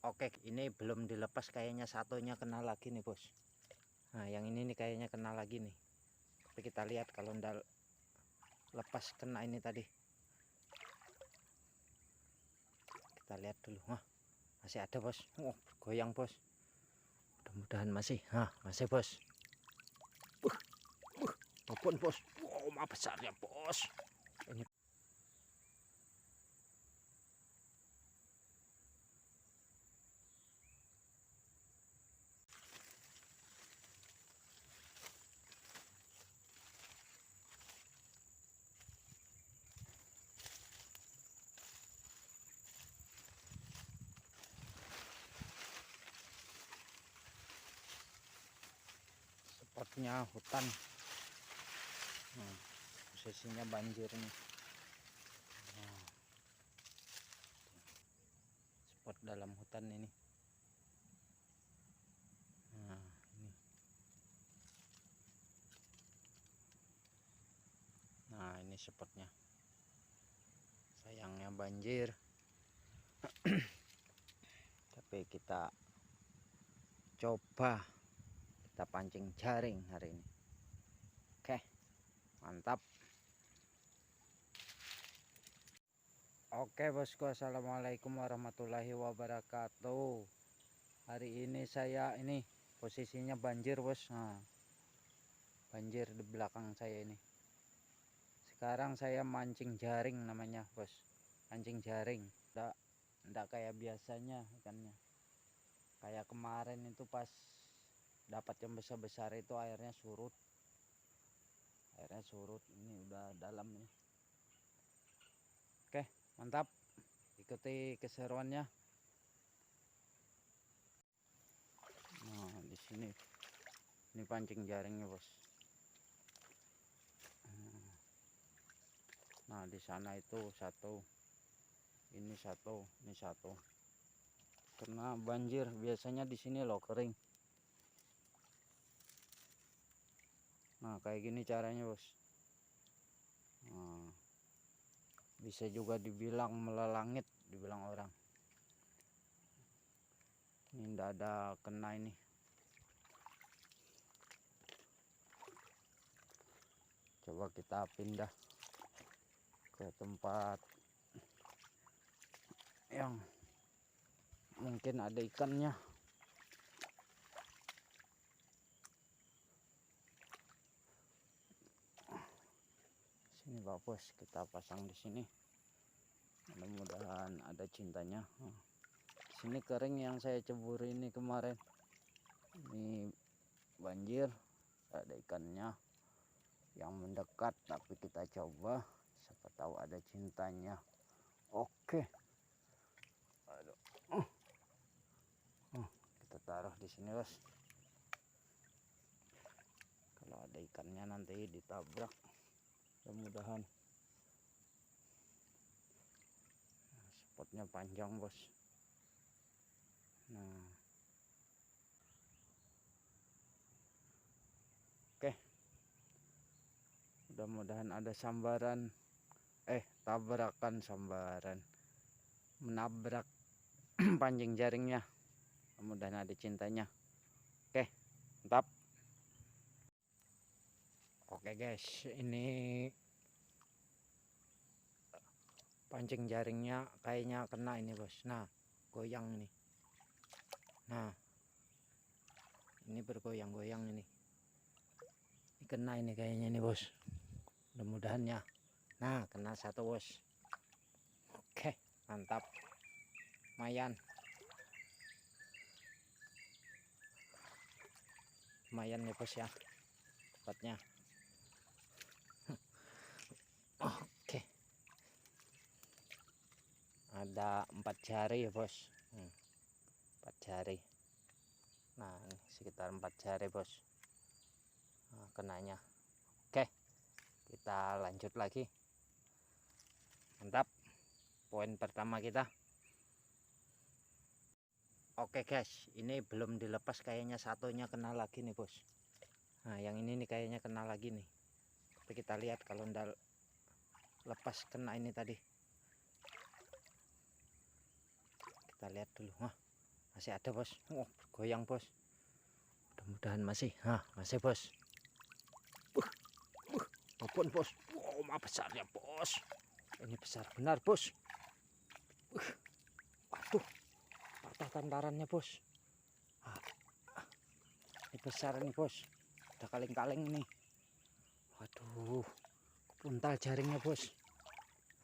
Oke, ini belum dilepas, kayaknya satunya kena lagi nih bos. Nah yang ini nih kayaknya kena lagi nih, tapi kita lihat kalau ndak lepas kena ini tadi. Kita lihat dulu. Wah, masih ada bos. Oh, goyang bos, mudah-mudahan masih. Nah masih bos. Apun bos. Wow, mah besarnya bos. Ini spotnya hutan. Nah, posisinya banjir nih. Nah, spot dalam hutan ini. Nah ini. Nah ini spotnya. Sayangnya banjir. Tapi kita coba, kita pancing jaring hari ini. Oke, mantap. Oke bosku, assalamualaikum warahmatullahi wabarakatuh. Hari ini saya ini posisinya banjir bos. Nah, banjir di belakang saya ini. Sekarang saya mancing jaring namanya bos, mancing jaring. Nggak kayak biasanya ikannya. Kayak kemarin itu pas dapat yang besar-besar itu airnya surut. Ini udah dalam nih. Oke, mantap. Ikuti keseruannya. Nah di sini ini pancing jaringnya bos. Nah di sana itu satu, ini satu. Karena banjir biasanya di sini loh kering. Nah kayak gini caranya bos. Nah, bisa juga dibilang melelangit, dibilang orang. Ini ndak ada kena ini. Coba kita pindah ke tempat yang mungkin ada ikannya. Sini Pak Bos, kita pasang di sini. Mudah-mudahan ada cintanya. Sini kering yang saya cebur ini kemarin. Ini banjir, ada ikannya yang mendekat, tapi kita coba, siapa tahu ada cintanya. Oke. Aduh. Kita taruh di sini bos. Kalau ada ikannya nanti ditabrak. Mudah-mudahan. Nah, spotnya panjang bos. Nah, oke. Mudah-mudahan ada sambaran. Tabrakan sambaran. Menabrak pancing jaringnya. Mudah-mudahan ada cintanya. Oke, mantap. Oke guys, ini pancing jaringnya kayaknya kena ini bos. Nah, goyang ini. Nah, ini bergoyang-goyang ini. Ini kena ini kayaknya ini bos. Mudah-mudahan ya. Nah, kena satu bos. Oke, mantap. Lumayan. Lumayan nih bos ya. Dapatnya. Oke. Ada 4 jari ya bos. 4 jari. Nah, ini sekitar 4 jari bos. Nah, kenanya. Oke, kita lanjut lagi. Mantap. Poin pertama kita. Oke guys, ini belum dilepas, kayaknya satunya kena lagi nih bos. Nah yang ini nih kayaknya kena lagi nih, tapi kita lihat kalau ndak lepas kena ini tadi. Kita lihat dulu. Wah, Masih ada bos. Oh, bergoyang bos. Mudah-mudahan masih. Nah, masih bos. Babon bos. Wow, besarnya bos. Ini besar benar bos. Waduh, patah tantarannya bos. Ini besar nih bos. Udah kaleng-kaleng nih. Waduh, kepuntal jaringnya bos.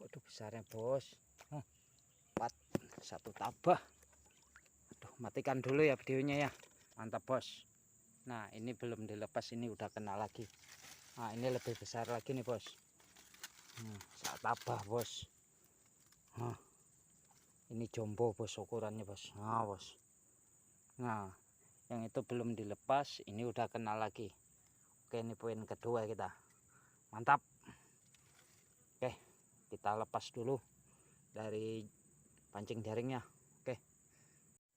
Waduh, besarnya bos. Empat, satu tabah. Aduh, matikan dulu ya videonya ya. Mantap bos. Nah, ini belum dilepas, ini udah kena lagi. Nah, ini lebih besar lagi nih bos. Saat tabah bos. Nah, ini jombo bos ukurannya bos. Nah bos. Nah, yang itu belum dilepas, ini udah kena lagi. Oke, ini poin kedua kita. Mantap. Oke, kita lepas dulu dari pancing jaringnya.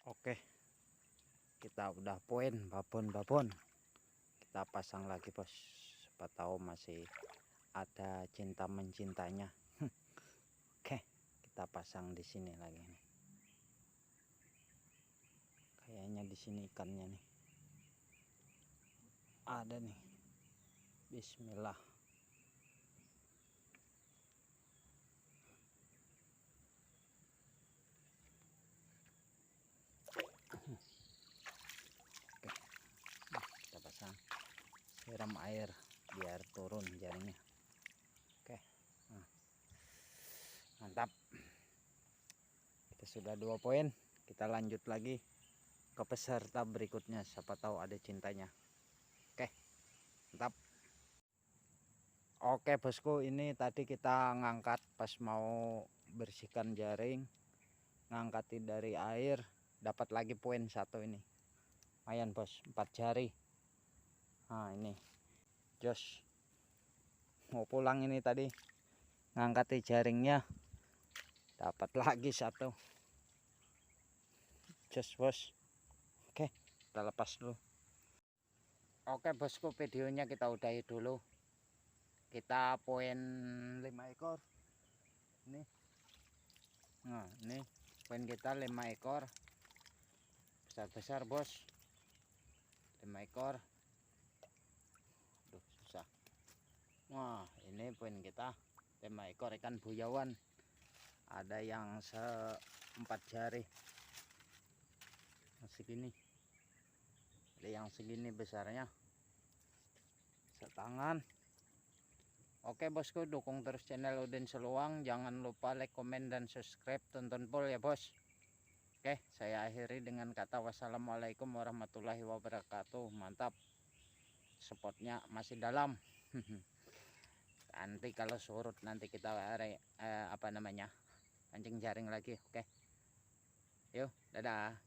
Oke, kita udah poin babon. Kita pasang lagi bos. Siapa tahu masih ada cinta mencintanya. Oke, kita pasang di sini lagi nih. Kayaknya di sini ikannya nih. Ada nih. Bismillah. Oke, kita pasang, siram air biar turun jaringnya. Oke, mantap. Kita sudah 2 poin. Kita lanjut lagi ke peserta berikutnya. Siapa tahu ada cintanya. Oke, mantap. Oke bosku, ini tadi kita ngangkat pas mau bersihkan jaring, ngangkatin dari air, dapat lagi poin 1 ini. Lumayan bos, 4 jari. Nah ini jos, mau pulang ini tadi ngangkatin jaringnya, dapat lagi 1 jos bos. Oke, kita lepas dulu. Oke bosku, videonya kita udahi dulu. Kita poin 5 ekor ini. Nah ini poin kita 5 ekor, besar-besar bos. 5 ekor. Aduh, susah. Wah, ini poin kita 5 ekor ikan buyawan. Ada yang 4 jari, segini. Ada yang segini besarnya, setangan. Oke bosku, dukung terus channel Udin Seluang. Jangan lupa like, komen, dan subscribe. Tonton full ya bos. Oke, saya akhiri dengan kata wassalamualaikum warahmatullahi wabarakatuh. Mantap. Spotnya masih dalam. Nanti kalau surut nanti kita pancing jaring lagi. Oke, yuk, dadah.